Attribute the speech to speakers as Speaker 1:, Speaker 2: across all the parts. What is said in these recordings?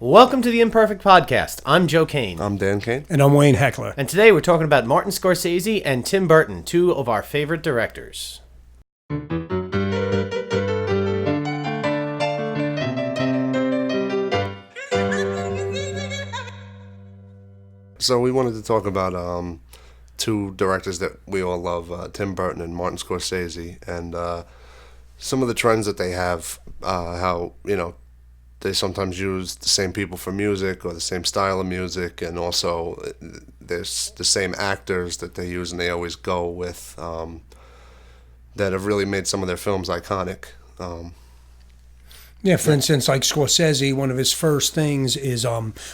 Speaker 1: Welcome to the Imperfect Podcast. I'm Joe Kane.
Speaker 2: I'm Dan Kane.
Speaker 3: And I'm Wayne Heckler.
Speaker 1: And today we're talking about Martin Scorsese and Tim Burton, two of our favorite directors.
Speaker 2: So we wanted to talk about two directors that we all love, Tim Burton and Martin Scorsese, and some of the trends that they have, how, they sometimes use the same people for music or the same style of music, and also there's the same actors that they use and they always go with that have really made some of their films iconic.
Speaker 3: Yeah, for instance, like Scorsese, one of his first things is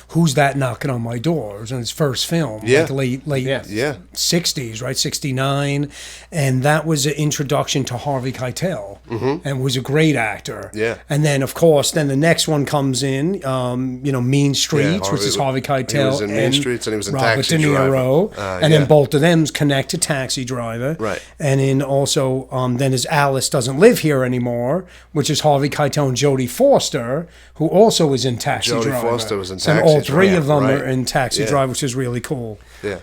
Speaker 3: Who's That Knocking on My Door? It was in his first film,
Speaker 2: Yeah.
Speaker 3: like late 60s, right? 69. And that was an introduction to Harvey Keitel, and was a great actor.
Speaker 2: Yeah.
Speaker 3: And then, of course, then the next one comes in, Mean Streets, which is Harvey Keitel.
Speaker 2: He was in Mean Streets and he was in
Speaker 3: Robert
Speaker 2: Taxi
Speaker 3: DeNiro.
Speaker 2: Driver.
Speaker 3: And then both of them connect to Taxi Driver.
Speaker 2: Right.
Speaker 3: And then also, then is Alice Doesn't Live Here Anymore, which is Harvey Keitel and Jodie Foster, who also was in Taxi Driver.
Speaker 2: Jodie Foster was in
Speaker 3: And
Speaker 2: Taxi
Speaker 3: all three
Speaker 2: Driver,
Speaker 3: of them
Speaker 2: right.
Speaker 3: are in Taxi
Speaker 2: Yeah.
Speaker 3: Driver, which is really cool.
Speaker 2: Yeah.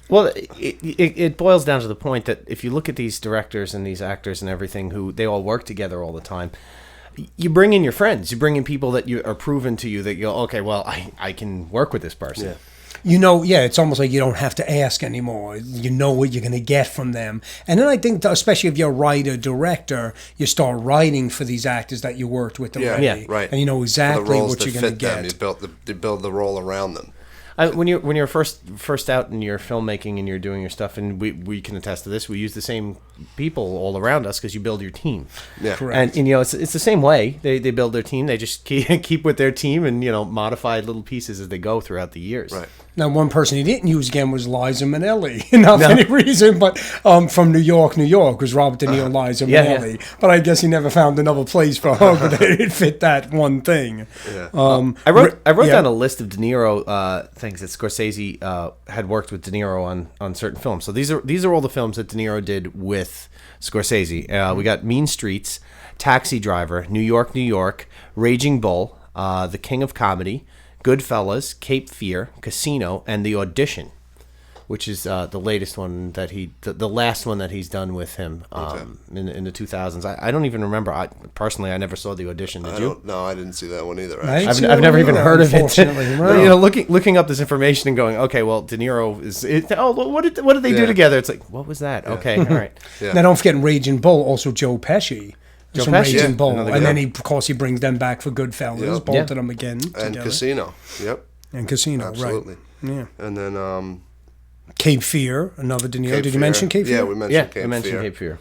Speaker 1: Well, it boils down to the point that if you look at these directors and these actors and everything, who they all work together all the time, you bring in your friends. You bring in people that you are proven to you that you go, okay, well, I can work with this person.
Speaker 2: Yeah.
Speaker 3: It's almost like you don't have to ask anymore. You know what you're going to get from them. And then I think, especially if you're a writer, director, you start writing for these actors that you worked with already.
Speaker 2: Yeah, right.
Speaker 3: And you know exactly what you're going to get.
Speaker 2: You build the role around them.
Speaker 1: When you're first out in your filmmaking and you're doing your stuff, and we can attest to this, we use the same people all around us because you build your team.
Speaker 2: Yeah.
Speaker 3: Correct.
Speaker 1: And it's the same way they build their team. They just keep with their team and modify little pieces as they go throughout the years.
Speaker 2: Right.
Speaker 3: Now, one person he didn't use again was Liza Minnelli. Not for any reason, but from New York, was Robert De Niro, Liza Minnelli. Yeah. But I guess he never found another place for her, but it didn't fit that one thing.
Speaker 2: Yeah.
Speaker 1: I wrote down a list of De Niro things that Scorsese had worked with De Niro on certain films. So these are all the films that De Niro did with Scorsese. We got Mean Streets, Taxi Driver, New York, Raging Bull, The King of Comedy, Goodfellas, Cape Fear, Casino, and The Audition, which is the latest one that the last one that he's done with him in the 2000s. I don't even remember. Personally, I never saw The Audition. Did you?
Speaker 2: No, I didn't see that one either.
Speaker 1: I've never even heard of it.
Speaker 3: Right.
Speaker 1: Looking up this information and going, okay, well, De Niro is. What did they do together? It's like, what was that? Okay, all right.
Speaker 3: Now, don't forget Raging Bull, also Joe Pesci.
Speaker 1: Joe
Speaker 3: From
Speaker 1: Pesci,
Speaker 3: Raging Bull. And then, of course, he brings them back for Goodfellas, both of them again together.
Speaker 2: And Casino. Yep.
Speaker 3: And Casino,
Speaker 2: Absolutely.
Speaker 3: right. Yeah.
Speaker 2: And then
Speaker 3: Cape Fear, another De Niro.
Speaker 2: Cape
Speaker 3: Did you
Speaker 2: Fear.
Speaker 3: mention Cape Fear?
Speaker 2: Yeah, we mentioned Cape Fear.
Speaker 1: I mentioned Cape Fear.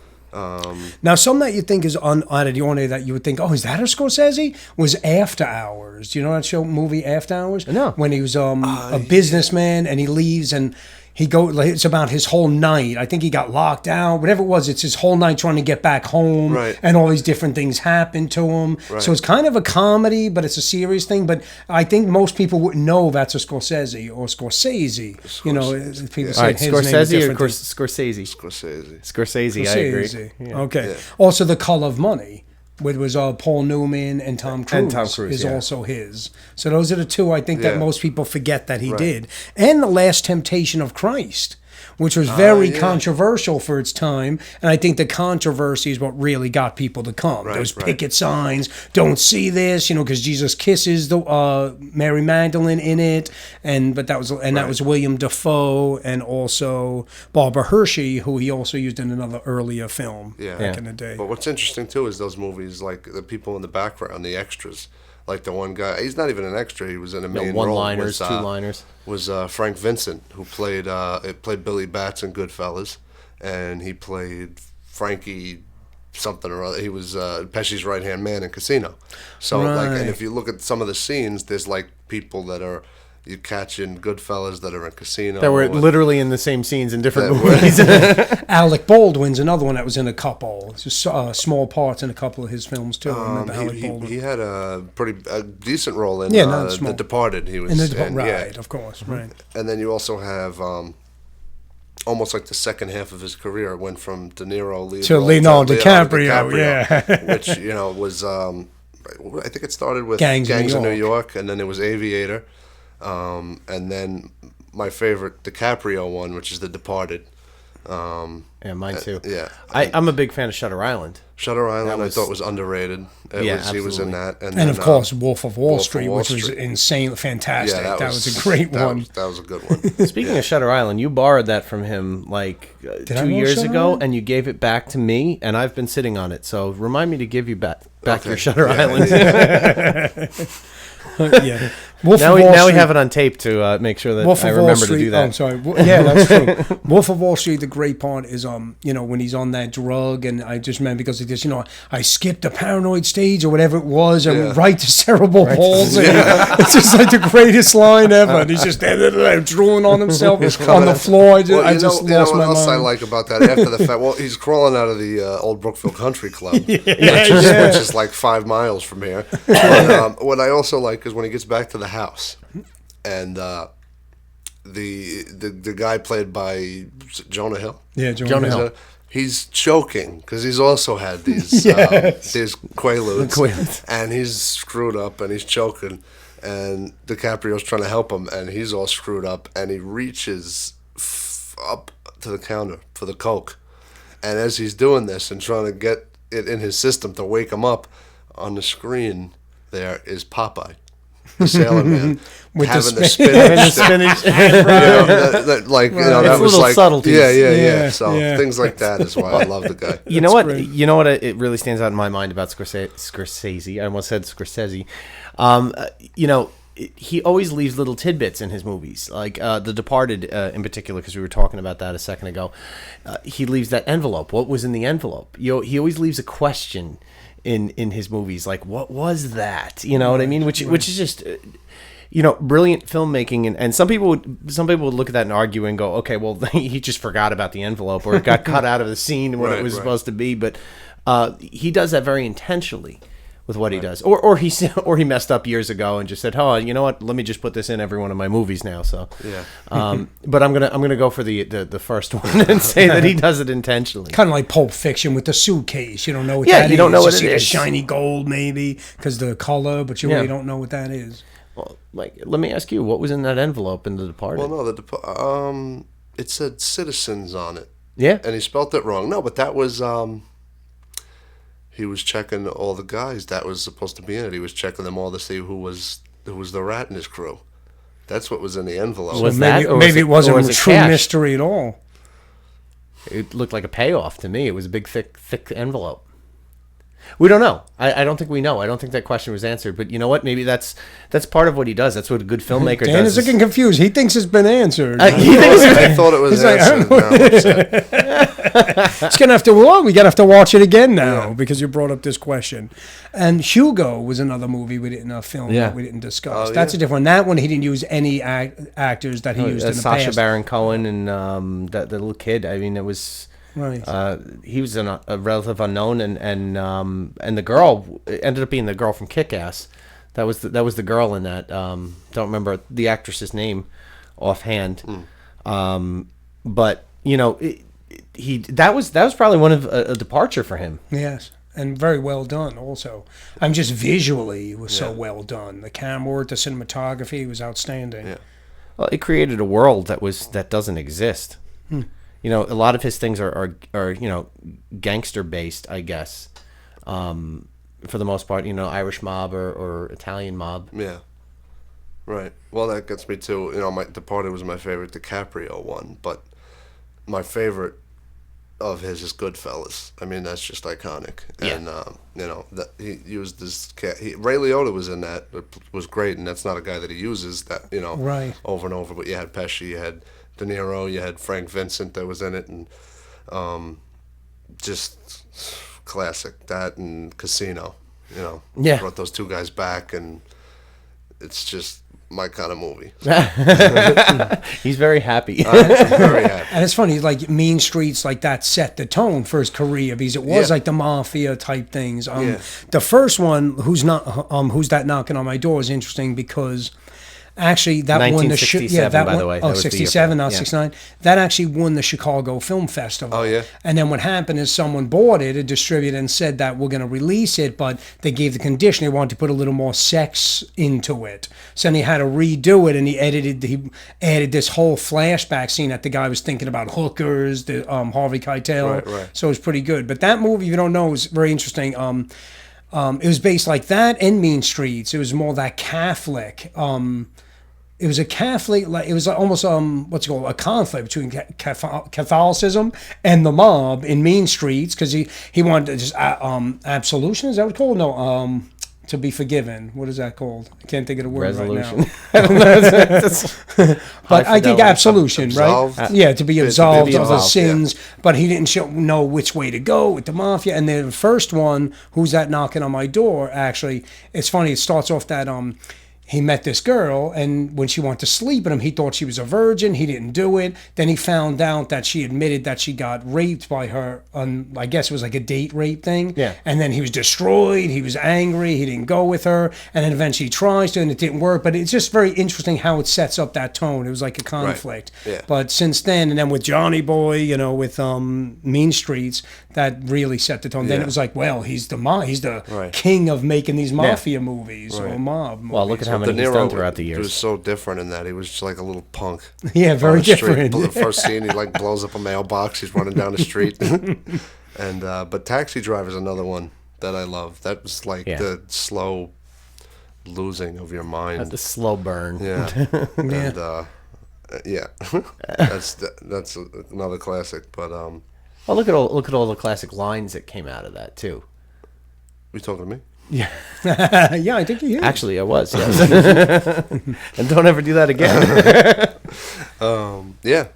Speaker 3: Now, some that you think is out of the ordinary that you would think, oh, is that a Scorsese? Was After Hours. Do you know that movie After Hours?
Speaker 1: No.
Speaker 3: When he was a businessman and he leaves and it's about his whole night. I think he got locked out. Whatever it was, it's his whole night trying to get back home.
Speaker 2: Right.
Speaker 3: And all these different things happen to him.
Speaker 2: Right.
Speaker 3: So it's kind of a comedy, but it's a serious thing. But I think most people wouldn't know that's a Scorsese or Scorsese. People say his name is
Speaker 1: Scorsese or
Speaker 3: different.
Speaker 1: Scorsese?
Speaker 2: Scorsese.
Speaker 1: Scorsese, I agree. Yeah.
Speaker 3: Okay.
Speaker 2: Yeah.
Speaker 3: Also, The Color of Money, which was Paul Newman and Tom Cruise.
Speaker 1: And Tom Cruise,
Speaker 3: is
Speaker 1: yeah.
Speaker 3: also his. So those are the two I think that
Speaker 2: Yeah.
Speaker 3: most people forget that he
Speaker 2: Right.
Speaker 3: did. And The Last Temptation of Christ, which was very controversial for its time. And I think the controversy is what really got people to come.
Speaker 2: Right,
Speaker 3: Those
Speaker 2: right.
Speaker 3: picket signs, don't see this, because Jesus kisses the Mary Magdalene in it. That was William Dafoe and also Barbara Hershey, who he also used in another earlier film back in the day.
Speaker 2: But what's interesting too is those movies, like the people in the background, the extras. Like the one guy, he's not even an extra. He was in a main role.
Speaker 1: One-liners, two-liners.
Speaker 2: Was Frank Vincent, who played Billy Bats in Goodfellas, and he played Frankie something or other. He was Pesci's right-hand man in Casino. So and if you look at some of the scenes, there's like people that you catch in Goodfellas that are in Casino.
Speaker 1: That were literally in the same scenes in different movies.
Speaker 3: Alec Baldwin's another one that was in a couple. Just, small parts in a couple of his films too. I remember Alec Baldwin.
Speaker 2: He had a decent role in The Departed. He was
Speaker 3: of course, right.
Speaker 2: And then you also have almost like the second half of his career went from De Niro
Speaker 3: to Leonardo DiCaprio,
Speaker 2: which was I think it started with
Speaker 3: Gangs of New
Speaker 2: of New
Speaker 3: York.
Speaker 2: York, and then it was Aviator, and then my favorite DiCaprio one, which is The Departed.
Speaker 1: Yeah, mine too.
Speaker 2: Yeah,
Speaker 1: I'm a big fan of Shutter Island.
Speaker 2: Shutter Island
Speaker 1: was-
Speaker 2: I thought was underrated. He was in
Speaker 1: absolutely.
Speaker 2: that,
Speaker 3: And of course, Wolf of Wall
Speaker 2: Wolf of
Speaker 3: Street,
Speaker 2: Wall
Speaker 3: which was
Speaker 2: Street.
Speaker 3: insane, fantastic.
Speaker 2: Yeah,
Speaker 3: that was a great one.
Speaker 2: That was a good one.
Speaker 1: Speaking of Shutter Island, you borrowed that from him like
Speaker 3: I
Speaker 1: 2
Speaker 3: borrow
Speaker 1: years
Speaker 3: Shutter
Speaker 1: ago,
Speaker 3: Island?
Speaker 1: and you gave it back to me, and I've been sitting on it. So remind me to give you back
Speaker 2: Okay.
Speaker 1: your Shutter
Speaker 2: Yeah,
Speaker 1: Island.
Speaker 3: Yeah. Wolf
Speaker 1: Now
Speaker 3: of
Speaker 1: we
Speaker 3: Wall
Speaker 1: now we
Speaker 3: Street-
Speaker 1: have it on tape to make sure that
Speaker 3: Wolf
Speaker 1: I
Speaker 3: of Wall
Speaker 1: remember
Speaker 3: Street.
Speaker 1: to do
Speaker 3: Oh, I'm
Speaker 1: that.
Speaker 3: sorry. Yeah, that's true. Wolf of Wall Street. The great part is, when he's on that drug, and I just remember because of this, I skipped the paranoid stage or whatever it was, and right to cerebral palsy. It's just like the greatest line ever. And he's just drooling on himself on the floor. I just
Speaker 2: you know
Speaker 3: lost
Speaker 2: what
Speaker 3: my
Speaker 2: else I
Speaker 3: mind.
Speaker 2: like about that after the fact? Well, he's crawling out of the old Brookfield Country Club, which
Speaker 3: yeah.
Speaker 2: is like 5 miles from here. But, what I also like is when he gets back to the house, and the guy played by Jonah Hill.
Speaker 3: Yeah,
Speaker 1: Jonah Hill.
Speaker 2: He's choking because he's also had these these quaaludes,
Speaker 1: Quaaludes.
Speaker 2: and he's screwed up and he's choking, and DiCaprio's trying to help him, and he's all screwed up, and he reaches up to the counter for the Coke, and as he's doing this and trying to get it in his system to wake him up, on the screen there is Popeye, the Sailor Man,
Speaker 3: With the
Speaker 2: having the
Speaker 3: spinach.
Speaker 2: spinach.
Speaker 1: Spinach.
Speaker 2: That
Speaker 1: It's
Speaker 2: was
Speaker 1: little
Speaker 2: like
Speaker 1: subtleties.
Speaker 2: Yeah. So
Speaker 3: Yeah.
Speaker 2: things like that is why I love the guy.
Speaker 1: You know what?
Speaker 3: great.
Speaker 1: You know what? It really stands out in my mind about Scorsese. I almost said Scorsese. He always leaves little tidbits in his movies, like The Departed in particular, because we were talking about that a second ago. He leaves that envelope. What was in the envelope? He always leaves a question in his movies, like what was that? You know what I mean? Which is just. Brilliant filmmaking, and some people would look at that and argue and go, okay, well, he just forgot about the envelope, or it got cut out of the scene when it was supposed to be. But he does that very intentionally with what he does, or he messed up years ago and just said, oh, you know what? Let me just put this in every one of my movies now. So, but I'm gonna go for the first one and say that he does it intentionally.
Speaker 3: Kind of like Pulp Fiction with the suitcase. You don't know what
Speaker 1: Yeah,
Speaker 3: that is.
Speaker 1: you don't know what
Speaker 3: see
Speaker 1: it
Speaker 3: the
Speaker 1: is.
Speaker 3: shiny gold maybe because the color, but you really don't know what that is.
Speaker 1: Well, let me ask you, what was in that envelope in The Departed?
Speaker 2: Well, no, it said Citizens on it.
Speaker 1: Yeah,
Speaker 2: And he spelt it wrong. No, but that was he was checking all the guys that was supposed to be in it. He was checking them all to see who was the rat in his crew. That's what was in the envelope.
Speaker 1: Was
Speaker 3: maybe
Speaker 1: that, or was
Speaker 3: maybe
Speaker 1: it-
Speaker 3: it wasn't
Speaker 1: or was
Speaker 3: a
Speaker 1: it
Speaker 3: true
Speaker 1: cash?
Speaker 3: mystery at all.
Speaker 1: It looked like a payoff to me. It was a big, thick envelope. We don't know. I don't think we know. I don't think that question was answered. But you know what? Maybe that's part of what he does. That's what a good filmmaker
Speaker 3: Dan
Speaker 1: does.
Speaker 3: is looking confused. He thinks it's been answered.
Speaker 1: He thinks
Speaker 2: I thought it was
Speaker 3: He's like, I
Speaker 2: answered.
Speaker 3: don't
Speaker 2: Now I'm upset.
Speaker 3: It's gonna have to. Well, we gotta have to watch it again now because you brought up this question. And Hugo was another movie we didn't film that we didn't discuss.
Speaker 2: Oh,
Speaker 3: That's
Speaker 2: yeah.
Speaker 3: a different one. That one he didn't use any actors that he used in the
Speaker 1: Sacha
Speaker 3: past.
Speaker 1: Baron Cohen and that the little kid. I mean, it was.
Speaker 3: Right.
Speaker 1: He was a relative unknown, and the girl ended up being the girl from Kick-Ass. That was the girl in that. Don't remember the actress's name offhand. But that was probably one of a departure for him.
Speaker 3: Yes. And very well done also. I'm just visually it was so well done. The camera work, the cinematography was outstanding.
Speaker 2: Yeah.
Speaker 1: Well, it created a world that doesn't exist. A lot of his things are gangster based, I guess. For the most part, Irish mob or Italian mob.
Speaker 2: Yeah. Right. Well, that gets me to, my Departed was my favorite DiCaprio one, but my favorite of his is Goodfellas. I mean, that's just iconic.
Speaker 1: Yeah.
Speaker 2: And, that he used this cat. Ray Liotta was in that. It was great, and that's not a guy that he uses that,
Speaker 3: Right.
Speaker 2: over and over. But you had Pesci, you had DeNiro, you had Frank Vincent that was in it, and just classic. That and Casino,
Speaker 1: Yeah.
Speaker 2: brought those two guys back, and it's just my kind of movie.
Speaker 1: He's very happy.
Speaker 2: I'm very happy.
Speaker 3: And it's funny, like Mean Streets, like that set the tone for his career because it was
Speaker 2: Yeah.
Speaker 3: like the mafia type things.
Speaker 2: Yeah.
Speaker 3: The first one, Who's That Knocking on My Door, is interesting because Actually, that won the
Speaker 1: 1967, by the way. That
Speaker 3: Oh,
Speaker 1: was the year
Speaker 3: 67,
Speaker 1: for it.
Speaker 3: not
Speaker 1: Yeah.
Speaker 3: 69. That actually won the Chicago Film Festival.
Speaker 2: Oh, yeah?
Speaker 3: And then what happened is someone bought it, a distributor, and said that we're going to release it, but they gave the condition they wanted to put a little more sex into it. So then he had to redo it, and he added this whole flashback scene that the guy was thinking about hookers, the Harvey Keitel.
Speaker 2: Right.
Speaker 3: So it was pretty good. But that movie, if you don't know, is very interesting. It was based like that and Mean Streets. It was more that Catholic. It was a Catholic, like it was almost what's it called, a conflict between Catholicism and the mob in Mean Streets, because he wanted to just absolution, is that what it's called? No, to be forgiven. What is that called? I can't think of the word
Speaker 1: Resolution.
Speaker 3: right now. But I think absolution,
Speaker 2: Absolved.
Speaker 3: right? Yeah, to be absolved of his
Speaker 1: absolved,
Speaker 3: sins. But he didn't know which way to go with the mafia. And then the first one, Who's That Knocking on My Door? Actually, it's funny. It starts off that he met this girl, and when she wanted to sleep with him, he thought she was a virgin. He didn't do it. Then he found out that she admitted that she got raped by her I guess it was like a date rape thing.
Speaker 1: Yeah.
Speaker 3: And then he was destroyed. He was angry. He didn't go with her. And then eventually he tries to, and it didn't work. But it's just very interesting how it sets up that tone. It was like a conflict.
Speaker 2: Yeah.
Speaker 3: But since then, and then with Johnny Boy, with Mean Streets, that really set the tone. Then
Speaker 2: Yeah.
Speaker 3: it was like, well, he's the
Speaker 2: Right.
Speaker 3: king of making these mafia movies or mob movies.
Speaker 1: Well, look at how many he's done throughout the years.
Speaker 2: was so different in that he was just like a little punk.
Speaker 3: Yeah, very
Speaker 2: On the street.
Speaker 3: different.
Speaker 2: The first scene, he like blows up a mailbox. He's running down the street. And but Taxi Driver is another one that I love. That was like the slow losing of your mind.
Speaker 1: The slow burn.
Speaker 2: Yeah. And yeah, that's another classic. But
Speaker 1: Well, look at all the classic lines that came out of that too.
Speaker 2: you talking to me?
Speaker 1: Yeah.
Speaker 3: Yeah, I think he is.
Speaker 1: Actually, I was. Yes. And don't ever do that again.
Speaker 2: Yeah.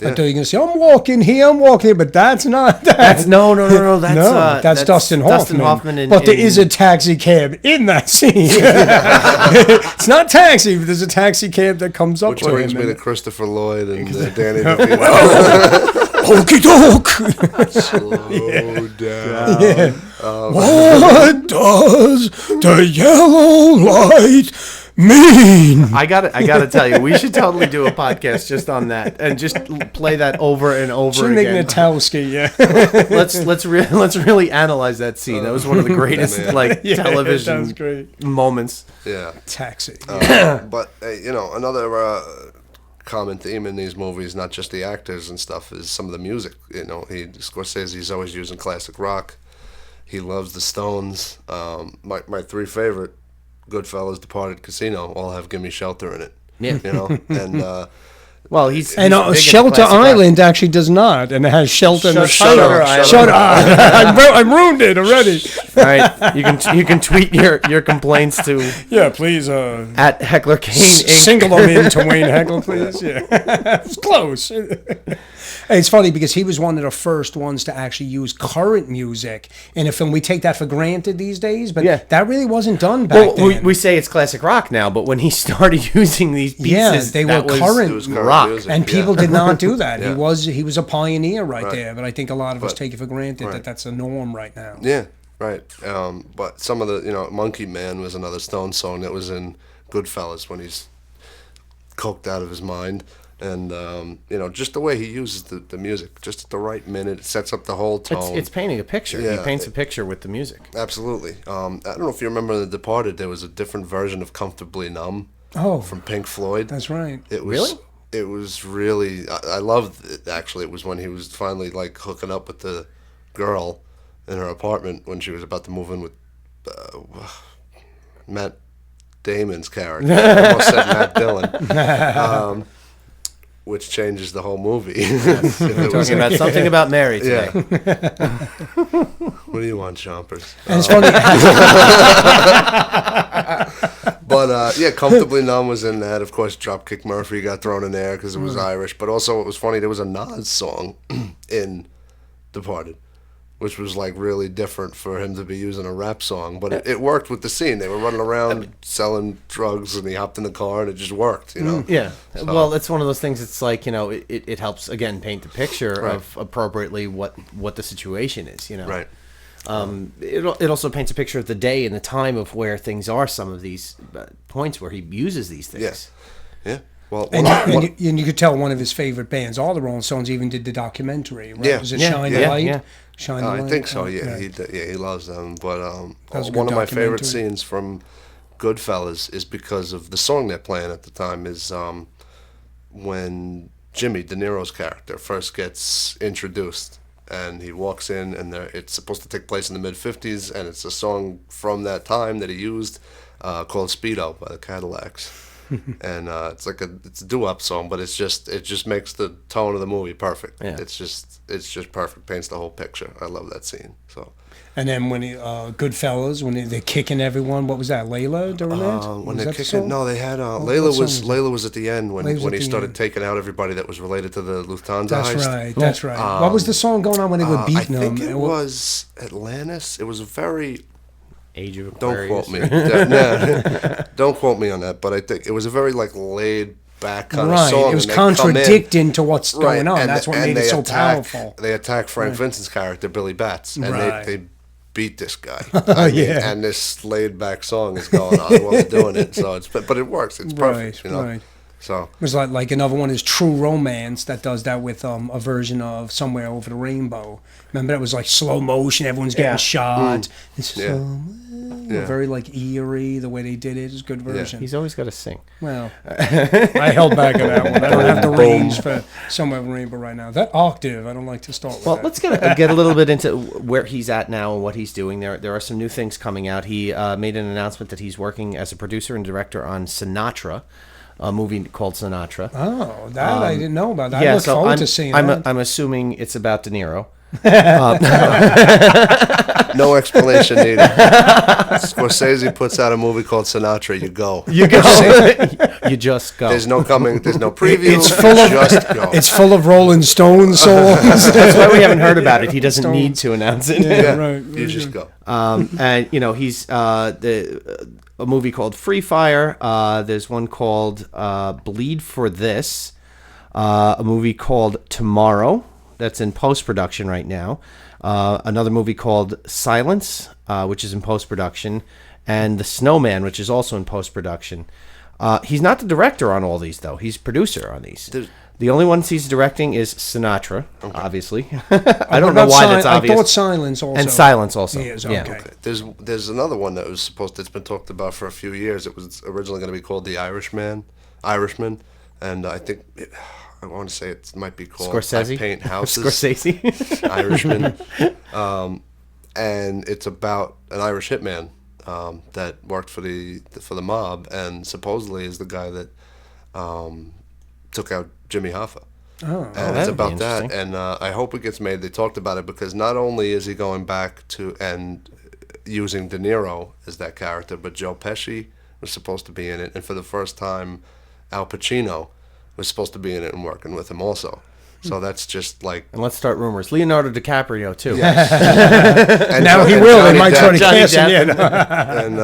Speaker 3: I thought you were going to say, I'm walking here, but that's not that.
Speaker 1: That's no. That's
Speaker 3: Dustin Hoffman.
Speaker 1: in,
Speaker 3: but there is a taxi cab in that scene. It's not taxi, but there's a taxi cab that comes up
Speaker 2: Which
Speaker 3: to
Speaker 2: brings
Speaker 3: him.
Speaker 2: me to Christopher Lloyd and Danny DeVito.
Speaker 3: Okey doke.
Speaker 2: Slow down.
Speaker 3: Yeah. What does the yellow light mean?
Speaker 1: I gotta tell you, we should totally do a podcast just on that and just play that over and over again.
Speaker 3: Natowski, yeah.
Speaker 1: Let's really analyze that scene. That was one of the greatest television
Speaker 3: that was great.
Speaker 1: moments.
Speaker 2: Yeah.
Speaker 3: Taxi.
Speaker 2: But another common theme in these movies, not just the actors and stuff, is some of the music. Scorsese's always using classic rock. He loves the Stones. My three favorite, Goodfellas, Departed, Casino, all have "Gimme Shelter" in it.
Speaker 1: Yeah.
Speaker 2: And
Speaker 1: Well, he's
Speaker 3: And
Speaker 1: big into
Speaker 3: Shelter
Speaker 1: classic rock.
Speaker 3: Island actually does not, and it has Shelter in the
Speaker 1: Shutter
Speaker 3: title.
Speaker 1: Island.
Speaker 3: Shutter Island. I ruined it already.
Speaker 1: All right, you can tweet your complaints to
Speaker 3: Yeah, please.
Speaker 1: at Heckler Kane Inc.
Speaker 3: Single them in to Wayne Heckler, please. Yeah, it's close. Hey, it's funny because he was one of the first ones to actually use current music in a film. We take that for granted these days, but that really wasn't done back
Speaker 1: Well,
Speaker 3: then.
Speaker 1: we say it's classic rock now, but when he started using these pieces,
Speaker 3: they
Speaker 1: that
Speaker 3: were
Speaker 1: was
Speaker 3: current.
Speaker 2: it was current
Speaker 1: rock.
Speaker 2: music,
Speaker 3: And people did not do that.
Speaker 2: Yeah.
Speaker 3: He was a pioneer right there, but I think a lot of us
Speaker 2: But-
Speaker 3: take it for granted that
Speaker 2: right.
Speaker 3: that's a norm right now.
Speaker 2: Yeah, right. But some of the, Monkey Man was another Stone song that was in Goodfellas when he's coked out of his mind. And, just the way he uses the music, just at the right minute, it sets up the whole tone.
Speaker 1: It's painting a picture.
Speaker 2: Yeah.
Speaker 1: He paints a picture with the music.
Speaker 2: Absolutely. I don't know if you remember in The Departed, there was a different version of Comfortably Numb
Speaker 3: Oh,
Speaker 2: from Pink Floyd.
Speaker 3: that's right.
Speaker 2: It was,
Speaker 1: Really?
Speaker 2: It was really, I loved it, actually. It was when he was finally, hooking up with the girl in her apartment when she was about to move in with Matt Damon's character. I almost said Matt Dillon. Which changes the whole movie.
Speaker 1: We're talking about something about Mary today.
Speaker 2: Yeah. What do you want, Chompers?
Speaker 3: And it's funny.
Speaker 2: But Comfortably Numb was in that. Of course, Dropkick Murphy got thrown in there because it was Irish. But also, it was funny. There was a Nas song in Departed, which was really different for him to be using a rap song. But it worked with the scene. They were running around selling drugs, and he hopped in the car, and it just worked.
Speaker 1: Yeah. Well, it's one of those things. It's like it helps again paint the picture of appropriately what the situation is.
Speaker 2: Right.
Speaker 1: It also paints a picture of the day and the time of where things are. Some of these points where he uses these things.
Speaker 2: Yes. Yeah. Well,
Speaker 3: And you could tell one of his favorite bands, all the Rolling Stones, even did the documentary. Right?
Speaker 2: Yeah.
Speaker 3: Was it
Speaker 1: Yeah,
Speaker 3: Shine
Speaker 1: yeah,
Speaker 3: the Light?
Speaker 1: yeah.
Speaker 3: Shine the Light.
Speaker 2: I think so.
Speaker 3: Yeah.
Speaker 2: He loves them. But
Speaker 3: was a good
Speaker 2: one of my favorite
Speaker 3: documentary.
Speaker 2: scenes from Goodfellas is because of the song they're playing at the time. Is when Jimmy DeNiro's character first gets introduced, and he walks in, and it's supposed to take place in the mid-50s, and it's a song from that time that he used called Speedo by the Cadillacs. And it's a doo-wop song, but it just makes the tone of the movie perfect.
Speaker 1: Yeah.
Speaker 2: It's just perfect, paints the whole picture. I love that scene. So
Speaker 3: And then when Goodfellas, when they're kicking everyone, what was that? Layla during that?
Speaker 2: when
Speaker 3: Was
Speaker 2: they're
Speaker 3: that the
Speaker 2: kicking,
Speaker 3: song?
Speaker 2: no, they had
Speaker 3: what
Speaker 2: Layla was at the end when
Speaker 3: Layla's at
Speaker 2: he
Speaker 3: the
Speaker 2: started
Speaker 3: end.
Speaker 2: taking out everybody that was related to the Lufthansa
Speaker 3: That's
Speaker 2: heist.
Speaker 3: right. That's right. What was the song going on when they were beating
Speaker 2: I think
Speaker 3: them?
Speaker 2: it was Atlantis. It was a very
Speaker 1: Age of
Speaker 2: don't
Speaker 1: Aquarius.
Speaker 2: quote me. Don't quote me on that, but I think it was a very laid back kind of
Speaker 3: Right.
Speaker 2: song.
Speaker 3: It was
Speaker 2: and they come in-
Speaker 3: contradicting to what's going on.
Speaker 2: and
Speaker 3: That's what
Speaker 2: and
Speaker 3: made it
Speaker 2: they
Speaker 3: so
Speaker 2: attack-
Speaker 3: powerful.
Speaker 2: They attack Frank Vincent's character, Billy Batts, and
Speaker 3: Right.
Speaker 2: they beat this guy. I mean,
Speaker 3: Yeah.
Speaker 2: and this laid back song is going on while they're doing it. So but it works. It's perfect.
Speaker 3: Right,
Speaker 2: You know.
Speaker 3: right.
Speaker 2: So
Speaker 3: It was like another one is True Romance that does that with a version of Somewhere Over the Rainbow. Remember that was like slow motion, everyone's getting
Speaker 1: Yeah.
Speaker 3: shot. It's
Speaker 2: Yeah.
Speaker 3: somewhere, very like eerie the way they did it. It's a good version.
Speaker 1: He's always got to sing.
Speaker 3: Well, I held back on that one. I don't have the range for Somewhere Over the Rainbow right now. That octave, I don't like to start with
Speaker 1: Well,
Speaker 3: that.
Speaker 1: let's get a little bit into where he's at now and what he's doing. There are some new things coming out. He made an announcement that he's working as a producer and director on Sinatra, a movie called Sinatra.
Speaker 3: Oh, that I didn't know about. I look
Speaker 1: so
Speaker 3: forward
Speaker 1: I'm,
Speaker 3: to seeing
Speaker 1: I'm,
Speaker 3: that.
Speaker 1: I'm assuming it's about De Niro.
Speaker 2: no explanation needed. Scorsese puts out a movie called Sinatra. You go.
Speaker 1: You go. You just go.
Speaker 2: There's no preview.
Speaker 3: It's full of
Speaker 2: just go.
Speaker 3: It's full of Rolling Stones songs.
Speaker 1: That's why we haven't heard about it. He doesn't need to announce it.
Speaker 3: Yeah, right.
Speaker 2: You just go.
Speaker 1: And he's a movie called Free Fire. There's one called Bleed for This. A movie called Tomorrow that's in post production right now. Another movie called Silence, which is in post production, and The Snowman, which is also in post production. He's not the director on all these though. He's producer on these. The only ones he's directing is Sinatra, obviously. I don't know why that's obvious.
Speaker 3: I thought Silence also.
Speaker 1: And Silence also.
Speaker 3: He is,
Speaker 1: Yeah.
Speaker 3: okay.
Speaker 2: There's another one that's been talked about for a few years. It was originally going to be called The Irishman, and I think I want to say it might be called
Speaker 1: Scorsese?
Speaker 2: I Paint Houses.
Speaker 1: Scorsese.
Speaker 2: Irishman, and it's about an Irish hitman that worked for the mob, and supposedly is the guy that took out Jimmy Hoffa. And it's
Speaker 1: that'd be
Speaker 2: about that,
Speaker 1: interesting.
Speaker 2: and I hope it gets made. They talked about it because not only is he going back to and using De Niro as that character, but Joe Pesci was supposed to be in it, and for the first time, Al Pacino was supposed to be in it and working with him also. So that's just like.
Speaker 1: And let's start rumors. Leonardo DiCaprio too.
Speaker 2: And
Speaker 3: Now he
Speaker 2: and
Speaker 3: will. They
Speaker 2: Johnny
Speaker 3: might try to
Speaker 2: Depp,
Speaker 3: cast him in.
Speaker 2: and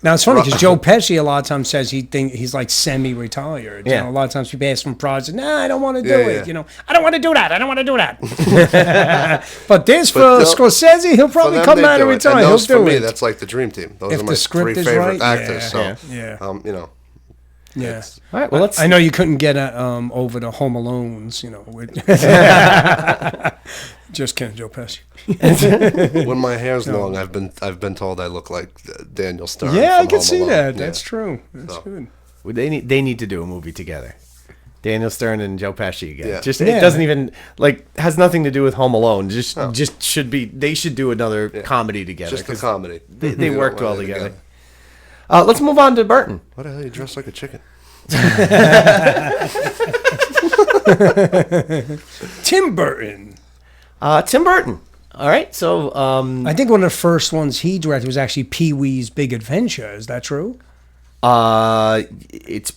Speaker 3: Now it's funny because Joe Pesci a lot of times says he's like semi-retired.
Speaker 1: Yeah.
Speaker 3: You know, a lot of times people ask him projects. Nah, I don't want to do
Speaker 2: Yeah,
Speaker 3: it.
Speaker 2: yeah.
Speaker 3: You know, I don't want to do that. I don't want to do that. But this for
Speaker 2: they'll-
Speaker 3: Scorsese, he'll
Speaker 2: for
Speaker 3: probably
Speaker 2: them,
Speaker 3: come
Speaker 2: they
Speaker 3: out
Speaker 2: do
Speaker 3: and
Speaker 2: it.
Speaker 3: retire.
Speaker 2: And
Speaker 3: He'll
Speaker 2: those, for
Speaker 3: do
Speaker 2: me,
Speaker 3: it.
Speaker 2: that's like the dream team. Those
Speaker 3: If
Speaker 2: are
Speaker 3: the
Speaker 2: my
Speaker 3: script
Speaker 2: three
Speaker 3: is
Speaker 2: favorite
Speaker 3: right,
Speaker 2: actors.
Speaker 3: yeah,
Speaker 2: So,
Speaker 3: yeah.
Speaker 2: you know.
Speaker 3: Yeah.
Speaker 1: All right. Well, let's.
Speaker 3: I know you couldn't get over the Home Alones, you know. Just kidding, Joe Pesci.
Speaker 2: When my hair's long, I've been told I look like Daniel Stern.
Speaker 3: Yeah, I
Speaker 2: from
Speaker 3: can
Speaker 2: Home
Speaker 3: see
Speaker 2: Alone.
Speaker 3: that.
Speaker 2: Yeah.
Speaker 3: That's true. That's
Speaker 2: So.
Speaker 3: good.
Speaker 1: They need to do a movie together. Daniel Stern and Joe Pesci again.
Speaker 2: Yeah.
Speaker 1: Just
Speaker 3: Yeah.
Speaker 1: it doesn't even has nothing to do with Home Alone. Just should be. They should do another comedy together.
Speaker 2: Just a
Speaker 1: 'cause
Speaker 2: comedy.
Speaker 1: They
Speaker 2: You
Speaker 1: worked
Speaker 2: don't
Speaker 1: well
Speaker 2: want it
Speaker 1: together. Let's move on to Burton.
Speaker 2: What the hell? You dress like a chicken.
Speaker 3: Tim Burton.
Speaker 1: Tim Burton. All right. So
Speaker 3: I think one of the first ones he directed was actually Pee-wee's Big Adventure. Is that true?
Speaker 1: it's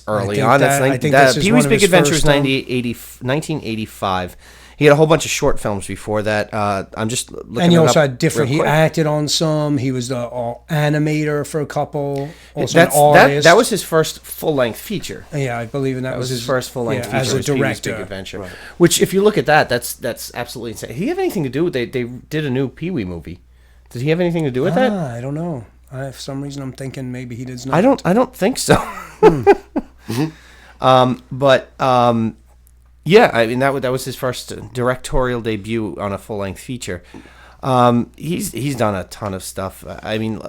Speaker 1: early
Speaker 3: think
Speaker 1: on.
Speaker 3: that- I
Speaker 1: That's
Speaker 3: think
Speaker 1: that
Speaker 3: this is
Speaker 1: Pee
Speaker 3: one
Speaker 1: Wee's
Speaker 3: of
Speaker 1: Big
Speaker 3: his
Speaker 1: Adventure is
Speaker 3: first,
Speaker 1: 1985. He had a whole bunch of short films before that. I'm just looking.
Speaker 3: And he
Speaker 1: it
Speaker 3: also
Speaker 1: up
Speaker 3: had different.
Speaker 1: real
Speaker 3: He
Speaker 1: quick.
Speaker 3: acted on some. He was the animator for a couple. Also an artist.
Speaker 1: That was his first full length feature.
Speaker 3: Yeah, I believe, and that was
Speaker 1: his first full length feature
Speaker 3: as a
Speaker 1: was Pee-wee's
Speaker 3: director.
Speaker 1: Big Adventure.
Speaker 2: Right.
Speaker 1: Which, if you look at that, that's absolutely insane. Did he have anything to do with? They did a new Pee-wee movie. Did he have anything to do with that?
Speaker 3: I don't know. For some reason, I'm thinking maybe he does not.
Speaker 1: I don't think so. Yeah, I mean that was his first directorial debut on a full length feature. He's done a ton of stuff. I mean,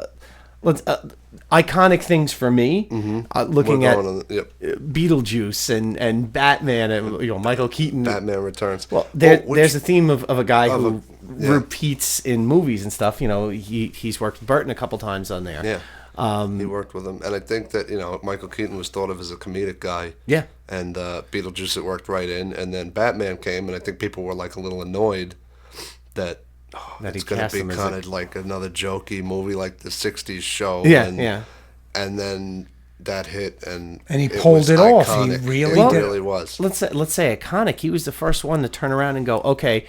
Speaker 1: iconic things for me. Looking at Beetlejuice and Batman and Michael Keaton.
Speaker 2: Batman Returns.
Speaker 1: Well, there's a theme of a guy who repeats in movies and stuff. He's worked with Burton a couple times on there.
Speaker 2: Yeah. He worked with him, and I think that Michael Keaton was thought of as a comedic guy.
Speaker 1: Yeah.
Speaker 2: And Beetlejuice, it worked right in, and then Batman came, and I think people were like a little annoyed that it's going to be kind of like another jokey movie like the '60s show.
Speaker 1: Yeah,
Speaker 2: and then that hit, and
Speaker 3: he pulled it off.
Speaker 2: Iconic.
Speaker 3: He really
Speaker 2: it
Speaker 3: did.
Speaker 2: really was.
Speaker 1: Let's say iconic. He was the first one to turn around and go, okay,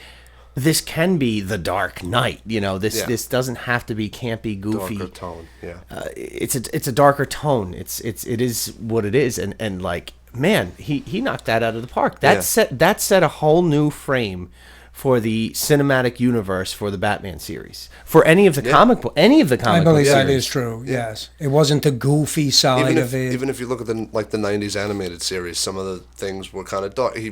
Speaker 1: this can be the Dark Knight. This doesn't have to be campy, goofy.
Speaker 2: Darker tone. Yeah.
Speaker 1: It's a darker tone. It is what it is, and like, man, he knocked that out of the park. That set a whole new frame for the cinematic universe for the Batman series, for any of the comic book,
Speaker 3: I believe
Speaker 1: series.
Speaker 3: that is true. Yes, it wasn't the goofy side of it.
Speaker 2: Even if you look at the '90s animated series, some of the things were kind of dark. He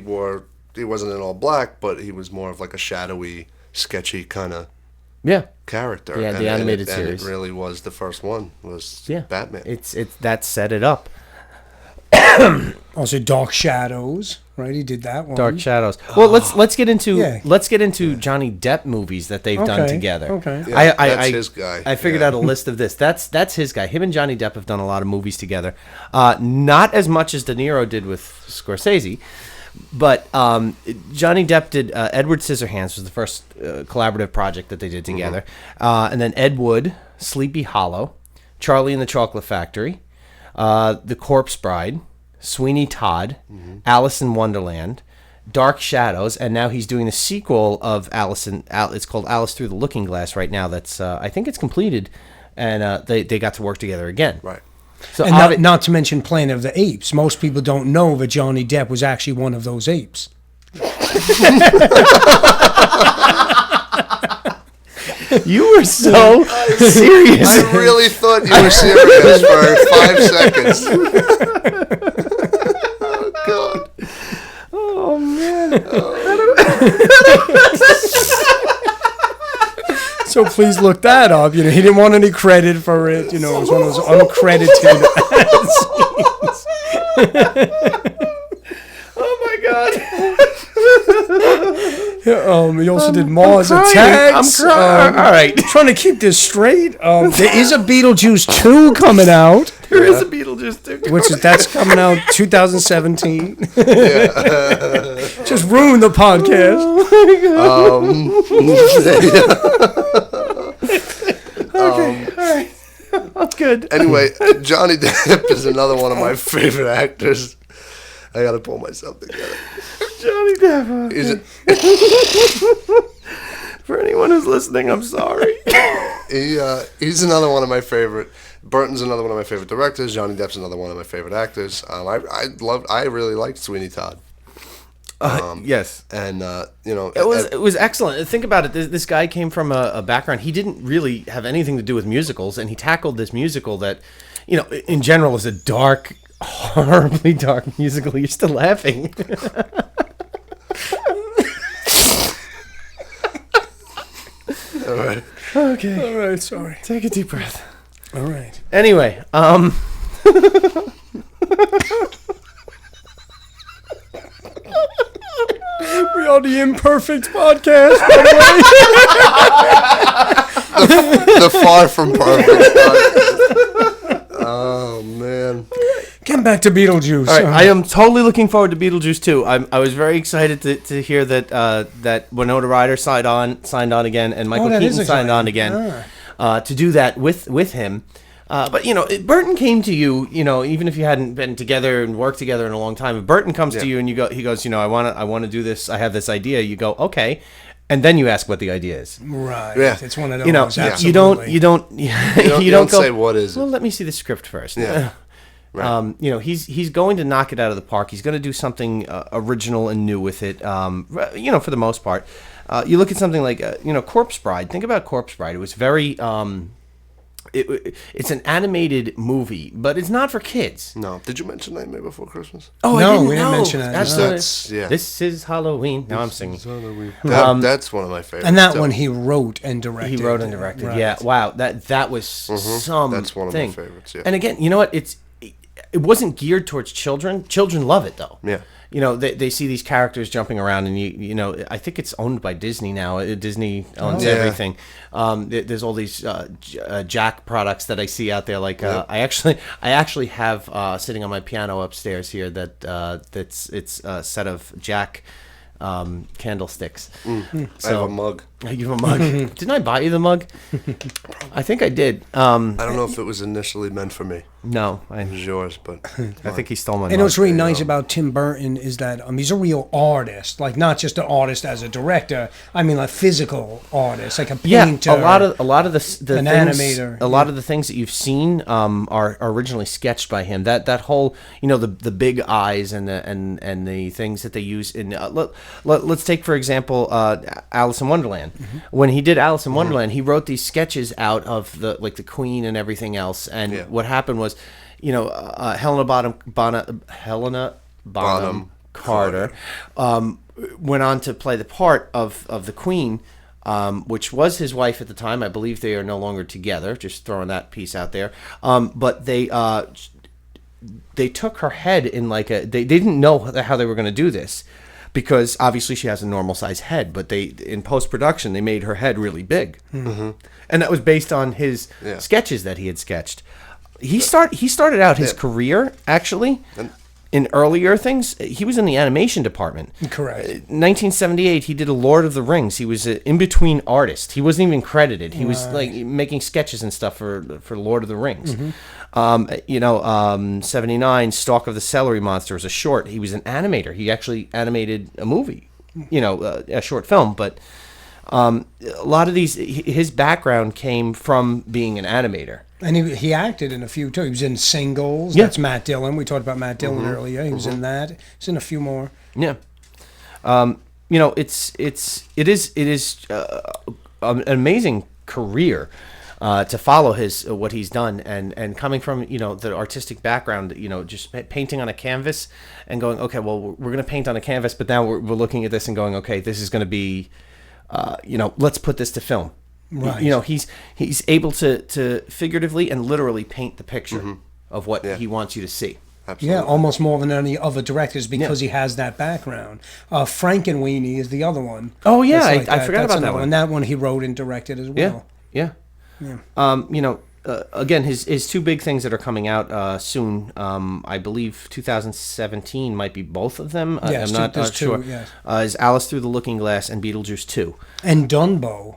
Speaker 2: wasn't in all black, but he was more of like a shadowy, sketchy kind of character.
Speaker 1: Yeah, the animated series.
Speaker 2: And it really was the first one. Was Batman.
Speaker 1: It's that set it up.
Speaker 3: Also, Dark Shadows, right? He did that one.
Speaker 1: Dark Shadows. Well, let's get into Johnny Depp movies that they've done together.
Speaker 3: Okay.
Speaker 2: Yeah, that's his guy.
Speaker 1: I figured out a list of this. That's his guy. Him and Johnny Depp have done a lot of movies together. Not as much as De Niro did with Scorsese, but Johnny Depp did Edward Scissorhands was the first collaborative project that they did together, and then Ed Wood, Sleepy Hollow, Charlie and the Chocolate Factory, The Corpse Bride, Sweeney Todd, Alice in Wonderland, Dark Shadows, and now he's doing the sequel of it's called Alice Through the Looking Glass right now. That's I think it's completed, and they got to work together again.
Speaker 2: Right.
Speaker 3: So and not to mention Planet of the Apes. Most people don't know that Johnny Depp was actually one of those apes.
Speaker 2: You were so serious. I really thought you were serious for 5 seconds. Oh, God.
Speaker 1: Oh, man.
Speaker 3: So please look that up. He didn't want any credit for it. It was one of those uncredited scenes.
Speaker 1: Oh, my God.
Speaker 3: He also did Mars Attacks.
Speaker 1: I'm crying. All right.
Speaker 3: Trying to keep this straight. There is a Beetlejuice 2 coming out.
Speaker 1: There is a Beetlejuice 2.
Speaker 3: That's coming out 2017. Just ruined the podcast.
Speaker 1: Okay. All right. That's good.
Speaker 2: Anyway, Johnny Depp is another one of my favorite actors. I gotta pull myself together.
Speaker 1: Johnny Depp. For anyone who's listening, I'm sorry.
Speaker 2: He's another one of my favorite. Burton's another one of my favorite directors. Johnny Depp's another one of my favorite actors. I really liked Sweeney Todd.
Speaker 1: Yes,
Speaker 2: and
Speaker 1: it was excellent. Think about it. This guy came from a background. He didn't really have anything to do with musicals, and he tackled this musical that, in general, is a dark, horribly dark musical. You're still laughing.
Speaker 2: All right.
Speaker 1: Okay.
Speaker 3: All right. Sorry.
Speaker 1: Take a deep breath.
Speaker 3: All right.
Speaker 1: Anyway,
Speaker 3: We are the Imperfect Podcast, by the
Speaker 2: way. the far from perfect podcast. Oh, man.
Speaker 3: Getting back to Beetlejuice.
Speaker 1: All right, I am totally looking forward to Beetlejuice 2. I was very excited to hear that Winona Ryder signed on again, and Michael Keaton signed on again to do that with him. But Burton came to you. Even if you hadn't been together and worked together in a long time, if Burton comes to you and he goes, I want to do this. I have this idea. You go, okay, and then you ask what the idea is.
Speaker 3: Right.
Speaker 2: Yeah.
Speaker 3: It's one of those.
Speaker 1: You don't go
Speaker 2: say what is it.
Speaker 1: Well, let me see the script first.
Speaker 2: Yeah. Right.
Speaker 1: He's going to knock it out of the park. He's going to do something original and new with it. For the most part, you look at something like Corpse Bride. Think about Corpse Bride. It was very. It's an animated movie, but it's not for kids.
Speaker 2: No. Did you mention Nightmare Before Christmas?
Speaker 1: Oh,
Speaker 3: No,
Speaker 1: I didn't
Speaker 3: we didn't
Speaker 1: know.
Speaker 3: mention that.
Speaker 1: That's
Speaker 2: yeah.
Speaker 1: This is Halloween. Now I'm singing.
Speaker 2: That's one of my favorites.
Speaker 3: And that
Speaker 2: too.
Speaker 3: one he wrote and directed.
Speaker 1: He wrote and directed.
Speaker 3: Right.
Speaker 1: Yeah. Wow. That was some.
Speaker 2: That's one of
Speaker 1: thing.
Speaker 2: my favorites. Yeah.
Speaker 1: And again, you know what? It wasn't geared towards children. Children love it though.
Speaker 2: Yeah.
Speaker 1: They see these characters jumping around, and I think it's owned by Disney now. Disney owns everything. There's all these Jack products that I see out there. Like I actually have sitting on my piano upstairs here it's a set of Jack candlesticks.
Speaker 2: I have a mug.
Speaker 1: You have a mug. Didn't I buy you the mug? I think I did.
Speaker 2: I don't know if it was initially meant for me.
Speaker 1: No,
Speaker 2: It was yours, but
Speaker 1: I think he stole my mug.
Speaker 3: And what's really nice about Tim Burton is that he's a real artist, like not just an artist as a director. I mean, like physical artist, like a painter.
Speaker 1: A lot of the
Speaker 3: an
Speaker 1: things,
Speaker 3: animator.
Speaker 1: A lot of the things that you've seen are originally sketched by him. That whole the big eyes and the things that they use in. Let's take for example Alice in Wonderland. Mm-hmm. When he did Alice in Wonderland, he wrote these sketches out of the Queen and everything else. And what happened was, Helena Bonham Carter went on to play the part of the Queen, which was his wife at the time. I believe they are no longer together. Just throwing that piece out there. But they took her head in they didn't know how they were going to do this. Because obviously she has a normal size head, but in post production they made her head really big, and that was based on his sketches that he had sketched. He started out his career actually in earlier things. He was in the animation department.
Speaker 3: Correct.
Speaker 1: 1978, he did a Lord of the Rings. He was an in between artist. He wasn't even credited. He was making sketches and stuff for Lord of the Rings. 79, Stalk of the Celery Monster was a short. He was an animator. He actually animated a movie, a short film. But a lot of his background came from being an animator.
Speaker 3: And he acted in a few too. He was in Singles.
Speaker 1: Yeah.
Speaker 3: That's Matt Dillon. We talked about Matt Dillon earlier. He was in that. He's in a few more.
Speaker 1: Yeah. It is an amazing career. To follow what he's done and coming from the artistic background, just painting on a canvas and going, okay, well, we're going to paint on a canvas, but now we're looking at this and going, okay, this is going to be let's put this to film.
Speaker 3: Right.
Speaker 1: He's able to figuratively and literally paint the picture of what he wants you to see.
Speaker 2: Absolutely.
Speaker 3: Yeah, almost more than any other directors because he has that background. Frankenweenie is the other one.
Speaker 1: Oh yeah,
Speaker 3: I
Speaker 1: forgot about that one.
Speaker 3: And that one he wrote and directed as well.
Speaker 1: Yeah. Again, his two big things that are coming out soon. I believe 2017 might be both of them.
Speaker 3: Yes,
Speaker 1: I'm not sure.
Speaker 3: Yes.
Speaker 1: Is Alice Through the Looking Glass and Beetlejuice 2.
Speaker 3: And Dumbo.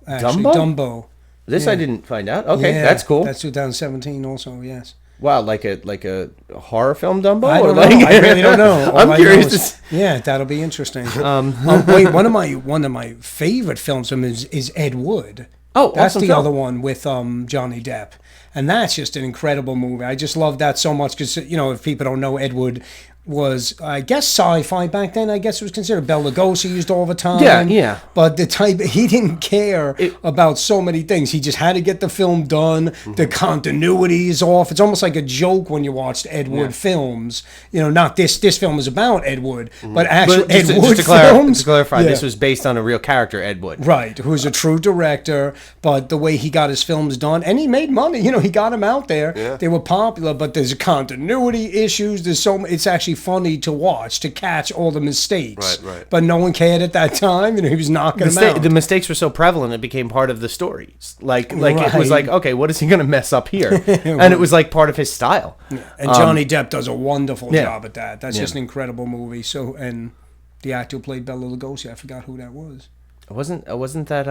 Speaker 3: Actually,
Speaker 1: Dumbo? This I didn't find out. Okay, that's cool.
Speaker 3: That's 2017 also, yes.
Speaker 1: Wow, like a horror film Dumbo?
Speaker 3: I don't know. I really don't know.
Speaker 1: I'm curious.
Speaker 3: Yeah, that'll be interesting. Wait, one of my favorite films from is Ed Wood.
Speaker 1: Oh,
Speaker 3: that's
Speaker 1: awesome
Speaker 3: the
Speaker 1: film.
Speaker 3: other one with Johnny Depp, and that's just an incredible movie. I just love that so much because if people don't know, Ed Wood was, I guess, sci-fi back then. I guess it was considered. Bela Lugosi used all the time.
Speaker 1: Yeah.
Speaker 3: But he didn't care about so many things. He just had to get the film done. The continuity is off. It's almost like a joke when you watched Ed Wood films. Not this film is about Ed Wood, but actual Ed Wood films.
Speaker 1: To clarify, this was based on a real character, Ed Wood.
Speaker 3: Right, who's a true director, but the way he got his films done, and he made money. He got them out there. Yeah. They were popular, but there's continuity issues. It's actually funny to watch, to catch all the mistakes.
Speaker 2: Right.
Speaker 3: But no one cared at that time. He was knocking them out.
Speaker 1: The mistakes were so prevalent, it became part of the story. It was like, okay, what is he going to mess up here? And it was like part of his style.
Speaker 3: Yeah. And Johnny Depp does a wonderful job at that. That's just an incredible movie. So, and the actor who played Bela Lugosi, I forgot who that was.
Speaker 1: Wasn't that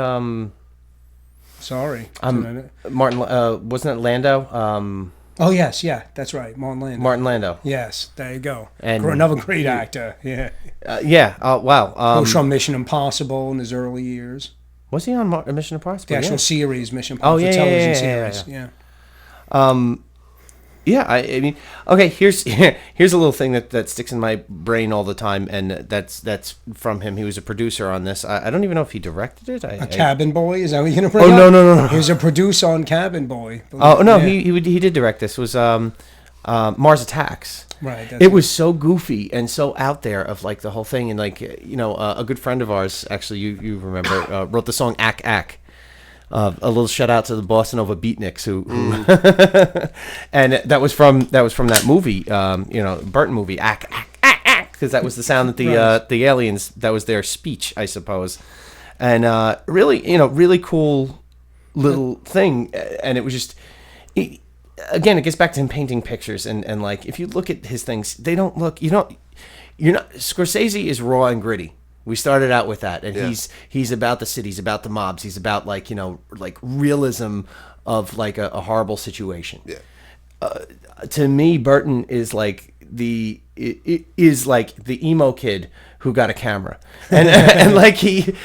Speaker 3: Sorry.
Speaker 1: Martin, wasn't it Landau?
Speaker 3: Oh, yes, yeah, that's right. Martin Landau. Yes, there you go.
Speaker 1: And
Speaker 3: another great actor, yeah.
Speaker 1: Wow.
Speaker 3: Who's from Mission Impossible in his early years.
Speaker 1: Was he on Mission Impossible?
Speaker 3: The actual series, Mission Impossible, television series, yeah.
Speaker 1: I mean, okay. Here's a little thing that sticks in my brain all the time, and that's from him. He was a producer on this. I don't even know if he directed it.
Speaker 3: Cabin Boy, is that what you're gonna bring up?
Speaker 1: No.
Speaker 3: He was a producer on Cabin Boy.
Speaker 1: Oh no, he did direct this. It was Mars Attacks.
Speaker 3: Right.
Speaker 1: It was so goofy and so out there of like the whole thing, and like a good friend of ours, actually you remember, wrote the song "Ack Ack." A little shout out to the Bossa Nova Beatniks who and that was from that movie, Burton movie, Ack Ack Ack Ack, because that was the sound that the aliens, that was their speech, I suppose, and really cool little thing, and it was just. Again, it gets back to him painting pictures, and like if you look at his things, they don't look. You're not. Scorsese is raw and gritty. We started out with that, and he's about the city, he's about the mobs, he's about like realism of like a horrible situation. Yeah. To me, Burton is like the emo kid who got a camera, and like he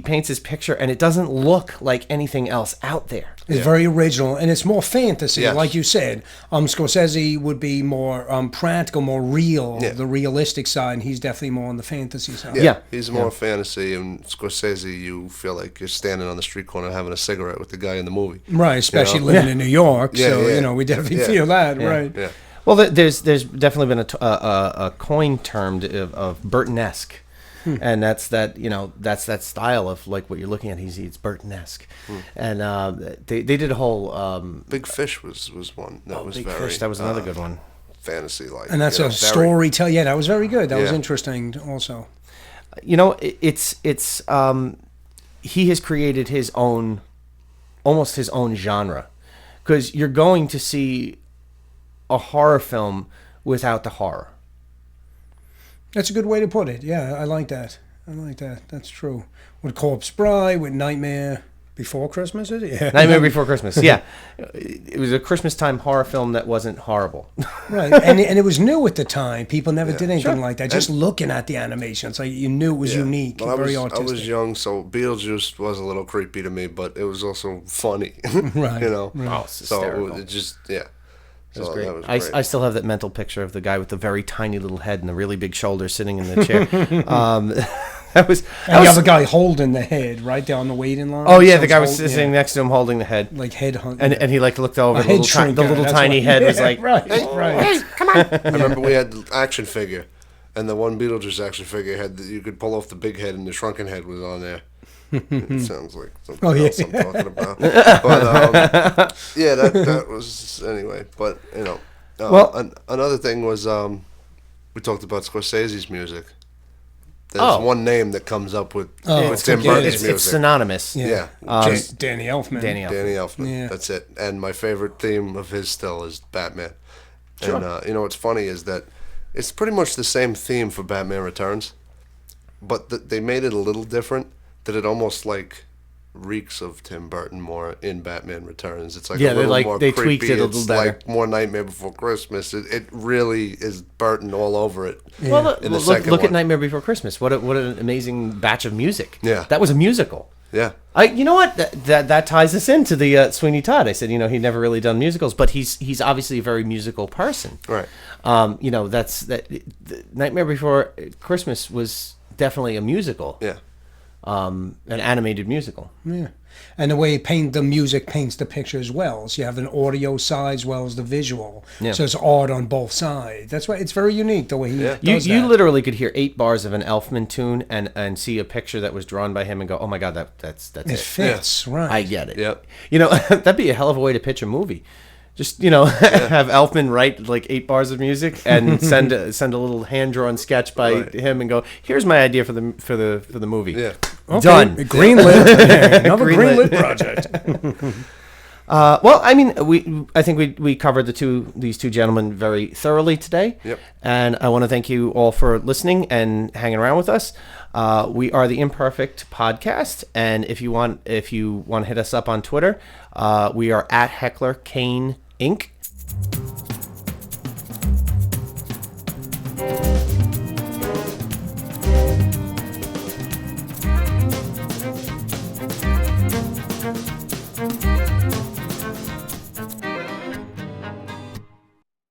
Speaker 1: paints his picture, and it doesn't look like anything else out there.
Speaker 3: It's very original, and it's more fantasy, like you said. Scorsese would be more practical, more real, the realistic side, and he's definitely more on the fantasy side.
Speaker 2: Yeah. He's more fantasy, and Scorsese, you feel like you're standing on the street corner having a cigarette with the guy in the movie. Right,
Speaker 3: especially living in New York, we definitely feel that, right?
Speaker 1: Yeah. Well, there's definitely been a coin termed of Burton-esque. And that's that style of like what you're looking at. It's Burton-esque, and they did a whole
Speaker 2: Big Fish was one that was
Speaker 1: Big
Speaker 2: very
Speaker 1: Fish, that was another good one,
Speaker 2: fantasy like,
Speaker 3: and that's a storytelling. Yeah, that was very good. That was interesting also.
Speaker 1: It's he has created his own, almost his own genre, because you're going to see a horror film without the horror.
Speaker 3: That's a good way to put it. Yeah, I like that. That's true. With Corpse Bride, with Nightmare Before Christmas, is it? Yeah.
Speaker 1: Nightmare Before Christmas, yeah. It was a Christmas time horror film that wasn't horrible.
Speaker 3: Right, and it was new at the time. People never did anything like that. Just looking at the animation, it's like you knew it was unique, very artistic.
Speaker 2: I was young, so Beetlejuice was a little creepy to me, but it was also funny.
Speaker 3: Right.
Speaker 1: Right. Oh, it's hysterical.
Speaker 2: So it just,
Speaker 1: It was great. I still have that mental picture of the guy with the very tiny little head and the really big shoulders sitting in the chair.
Speaker 3: The other guy holding the head right down the waiting line.
Speaker 1: Oh yeah, the guy was sitting next to him holding the head,
Speaker 3: like head hunt,
Speaker 1: and he like looked over. The little tiny head was like,
Speaker 3: right.
Speaker 2: Come on. I remember we had the action figure, and the one Beetlejuice action figure had you could pull off the big head, and the shrunken head was on there. It sounds like something else I'm talking about. But that was anyway. But another thing was we talked about Scorsese's music. There's one name that comes up with Tim Burton's music.
Speaker 1: It's synonymous.
Speaker 3: Yeah. Just Danny Elfman.
Speaker 2: Danny Elfman. Yeah. That's it. And my favorite theme of his still is Batman. Sure. And what's funny is that it's pretty much the same theme for Batman Returns, but they made it a little different. That it almost like reeks of Tim Burton more in Batman Returns. It's like a little more
Speaker 1: they
Speaker 2: creepy.
Speaker 1: Tweaked it a little
Speaker 2: it's
Speaker 1: better.
Speaker 2: Like more Nightmare Before Christmas. It really is Burton all over it.
Speaker 1: Yeah. Well, look at Nightmare Before Christmas. What an amazing batch of music.
Speaker 2: Yeah,
Speaker 1: that was a musical.
Speaker 2: Yeah.
Speaker 1: You know what? That ties us into the Sweeney Todd. I said, he'd never really done musicals, but he's obviously a very musical person.
Speaker 2: Right.
Speaker 1: Nightmare Before Christmas was definitely a musical.
Speaker 2: Yeah.
Speaker 1: An animated musical.
Speaker 3: Yeah. And the way the music paints the picture as well. So you have an audio side as well as the visual. Yeah. So it's art on both sides. That's why it's very unique the way he does that.
Speaker 1: You literally could hear 8 bars of an Elfman tune and see a picture that was drawn by him and go, oh my God, that's it.
Speaker 3: It fits, right.
Speaker 1: I get it.
Speaker 2: Yep.
Speaker 1: That'd be a hell of a way to pitch a movie. Just have Elfman write like 8 bars of music and send a little hand drawn sketch by him and go, here's my idea for the movie.
Speaker 2: Yeah,
Speaker 1: okay. Done.
Speaker 3: Greenlit. Another greenlit project.
Speaker 1: Well, I mean, I think we covered these two gentlemen very thoroughly today.
Speaker 2: Yep.
Speaker 1: And I want to thank you all for listening and hanging around with us. We are the Imperfect Podcast, and if you want to hit us up on Twitter, we are at Heckler Kane Inc.